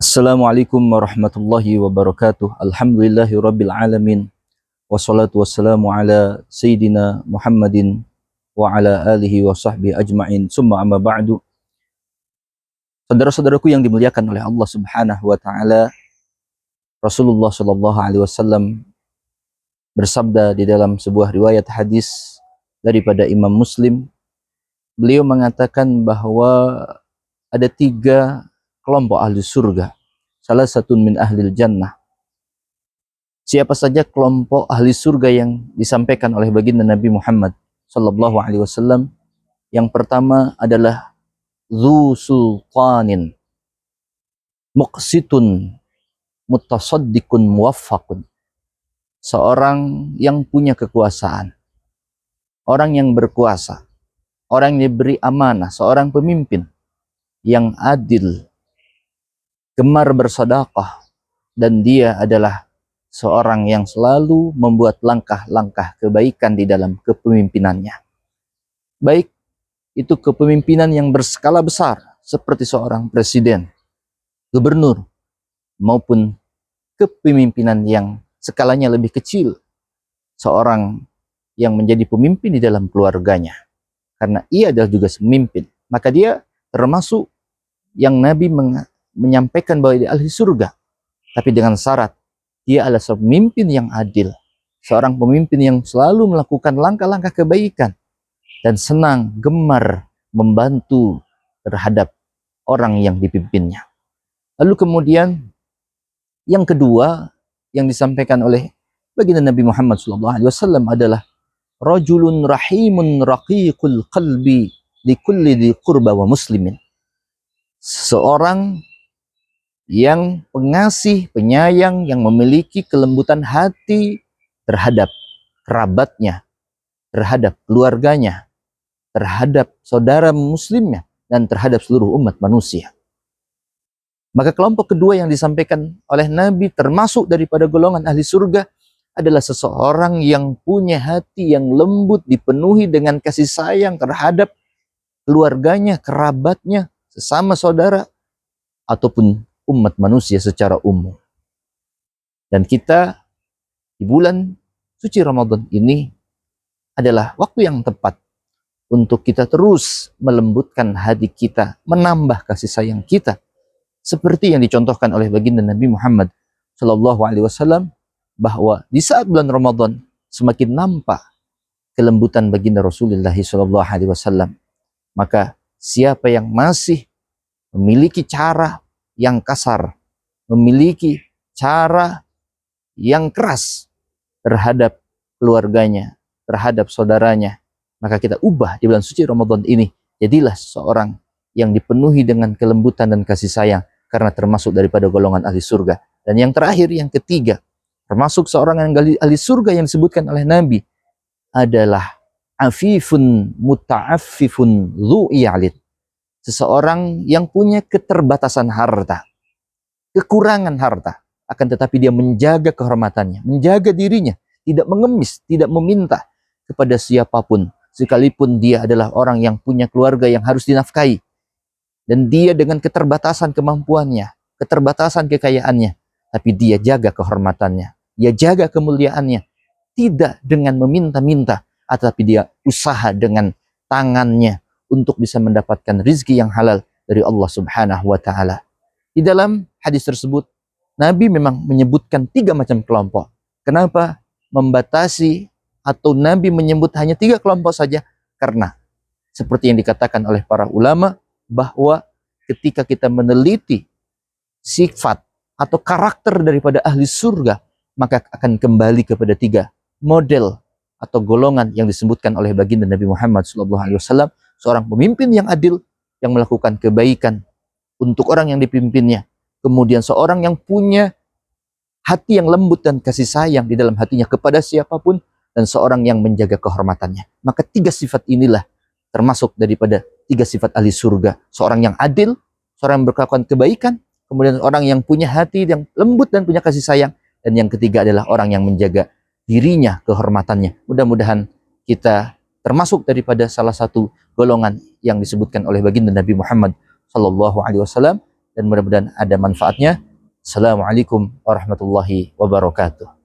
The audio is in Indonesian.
Assalamualaikum warahmatullahi wabarakatuh. Alhamdulillahi rabbil alamin. Wassalatu wassalamu ala Sayyidina Muhammadin wa ala alihi wa sahbihi ajma'in. Summa amma ba'du. Saudara-saudaraku yang dimuliakan oleh Allah Subhanahu wa taala, Rasulullah sallallahu alaihi wasallam bersabda di dalam sebuah riwayat hadis daripada Imam Muslim. Beliau mengatakan bahwa ada 3 kelompok ahli surga. Salah satu min ahlil jannah. Siapa saja kelompok ahli surga yang disampaikan oleh baginda Nabi Muhammad sallallahu alaihi wasallam? Yang pertama adalah dzu sultanin muqsitun mutasaddiqun muwaffaqun. Seorang yang punya kekuasaan, orang yang berkuasa, orang yang diberi amanah, seorang pemimpin yang adil, gemar bersedekah, dan dia adalah seorang yang selalu membuat langkah-langkah kebaikan di dalam kepemimpinannya. Baik itu kepemimpinan yang berskala besar seperti seorang presiden, gubernur, maupun kepemimpinan yang skalanya lebih kecil, seorang yang menjadi pemimpin di dalam keluarganya. Karena ia adalah juga pemimpin, maka dia termasuk yang Nabi menyampaikan bahwa dia ahli surga, tapi dengan syarat dia adalah pemimpin yang adil, seorang pemimpin yang selalu melakukan langkah-langkah kebaikan dan senang, gemar membantu terhadap orang yang dipimpinnya. Lalu kemudian yang kedua yang disampaikan oleh baginda Nabi Muhammad SAW adalah rajulun rahimun raqiqul qalbi likulli dhi qurba wa muslimin. Seorang yang pengasih, penyayang, yang memiliki kelembutan hati terhadap kerabatnya, terhadap keluarganya, terhadap saudara muslimnya, dan terhadap seluruh umat manusia. Maka kelompok kedua yang disampaikan oleh Nabi termasuk daripada golongan ahli surga adalah seseorang yang punya hati yang lembut, dipenuhi dengan kasih sayang terhadap keluarganya, kerabatnya, sesama saudara, ataupun umat manusia secara umum. Dan kita di bulan suci Ramadan ini adalah waktu yang tepat untuk kita terus melembutkan hati kita, menambah kasih sayang kita, seperti yang dicontohkan oleh baginda Nabi Muhammad Shallallahu Alaihi Wasallam, bahwa di saat bulan Ramadan semakin nampak kelembutan baginda Rasulullah Shallallahu Alaihi Wasallam. Maka siapa yang masih memiliki cara yang kasar, memiliki cara yang keras terhadap keluarganya, terhadap saudaranya, maka kita ubah di bulan suci Ramadan ini, jadilah seorang yang dipenuhi dengan kelembutan dan kasih sayang, karena termasuk daripada golongan ahli surga. Dan yang terakhir, yang ketiga, termasuk seorang yang ahli surga yang disebutkan oleh Nabi adalah afifun muta'affifun dzu'iyalid. Seseorang yang punya keterbatasan harta, kekurangan harta, akan tetapi dia menjaga kehormatannya, menjaga dirinya, tidak mengemis, tidak meminta kepada siapapun, sekalipun dia adalah orang yang punya keluarga yang harus dinafkahi. Dan dia dengan keterbatasan kemampuannya, keterbatasan kekayaannya, tapi dia jaga kehormatannya, dia jaga kemuliaannya, tidak dengan meminta-minta, tetapi dia usaha dengan tangannya untuk bisa mendapatkan rizki yang halal dari Allah Subhanahu wa ta'ala. Di dalam hadis tersebut, Nabi memang menyebutkan 3 macam kelompok. Kenapa membatasi atau Nabi menyebut hanya 3 kelompok saja? Karena seperti yang dikatakan oleh para ulama, bahwa ketika kita meneliti sifat atau karakter daripada ahli surga, maka akan kembali kepada 3 model atau golongan yang disebutkan oleh baginda Nabi Muhammad SAW. Seorang pemimpin yang adil, yang melakukan kebaikan untuk orang yang dipimpinnya. Kemudian seorang yang punya hati yang lembut dan kasih sayang di dalam hatinya kepada siapapun. Dan seorang yang menjaga kehormatannya. Maka 3 sifat inilah termasuk daripada 3 sifat ahli surga. Seorang yang adil, seorang yang berkelakuan kebaikan, kemudian orang yang punya hati yang lembut dan punya kasih sayang. Dan yang ketiga adalah orang yang menjaga dirinya, kehormatannya. Mudah-mudahan kita termasuk daripada salah satu golongan yang disebutkan oleh baginda Nabi Muhammad Sallallahu Alaihi Wasallam. Dan dan mudah-mudahan ada manfaatnya. Assalamualaikum warahmatullahi wabarakatuh.